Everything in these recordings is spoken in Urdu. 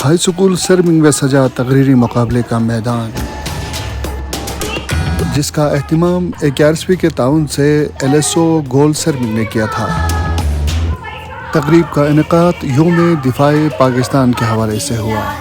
ہائی اسکول سرمنگ میں سجا تقریری مقابلے کا میدان، جس کا اہتمام AKRSP کے تعاون سے LSO گول سرمنگ نے کیا تھا۔ تقریب کا انعقاد یوم دفاع پاکستان کے حوالے سے ہوا۔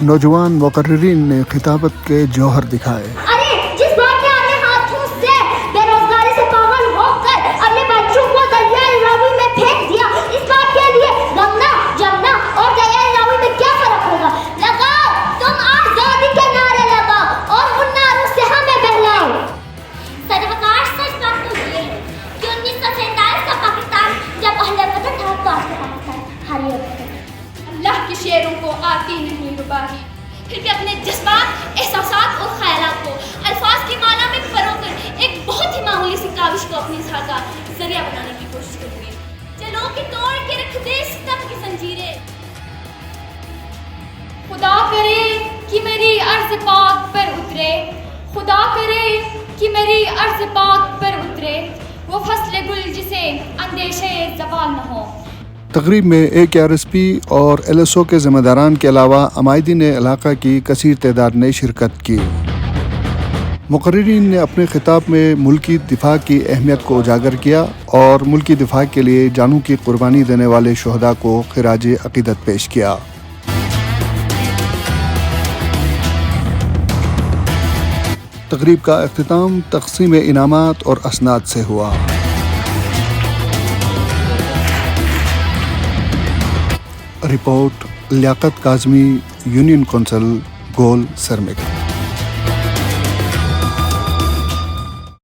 نوجوان مقررین نے خطابت کے جوہر دکھائے۔ جس بات نے اپنے ہاتھوں سے بے روزگاری سے پاگل ہو کر اپنے بچوں کو دریائے راوی میں پھینک دیا، اس بات کے لیے گنگا جمنا اور دریائے راوی میں کیا فرق ہوگا؟ لگاؤ تم آزادی کے نعرے لگاؤ اور ان نعروں سے ہمیں بہلاؤ۔ سروکار سچ بات تو یہ ہے کہ 1947 کا پاکستان جب اہل وطن تھا تو آج کا پاکستان ہاری وطن۔ اللہ کے شعروں کو آتی نہیں رباہی، پھر بھی اپنے جذبات، احساسات اور خیالات کو الفاظ کی مالا میں پرو کر ایک بہت ہی معمولی سی کاوش کو اپنی اظہار کا ذریعہ بنانے کی کوشش کروں گی۔ چلو کہ توڑ کے رکھ دے ستم کی زنجیریں۔ خدا کرے کہ میری عرض پاک پر اترے، خدا کرے کہ میری عرض پاک پر اترے وہ فصل گل جسے اندیشے زوال نہ ہو۔ تقریب میں AKRSP اور LSO کے ذمہ داران کے علاوہ عمائدین علاقہ کی کثیر تعداد نے شرکت کی۔ مقررین نے اپنے خطاب میں ملکی دفاع کی اہمیت کو اجاگر کیا اور ملکی دفاع کے لیے جانوں کی قربانی دینے والے شہداء کو خراج عقیدت پیش کیا۔ تقریب کا اختتام تقسیم انعامات اور اسناد سے ہوا۔ رپورٹ لیاقت کاظمی، یونین کونسل، گول سرمنگ۔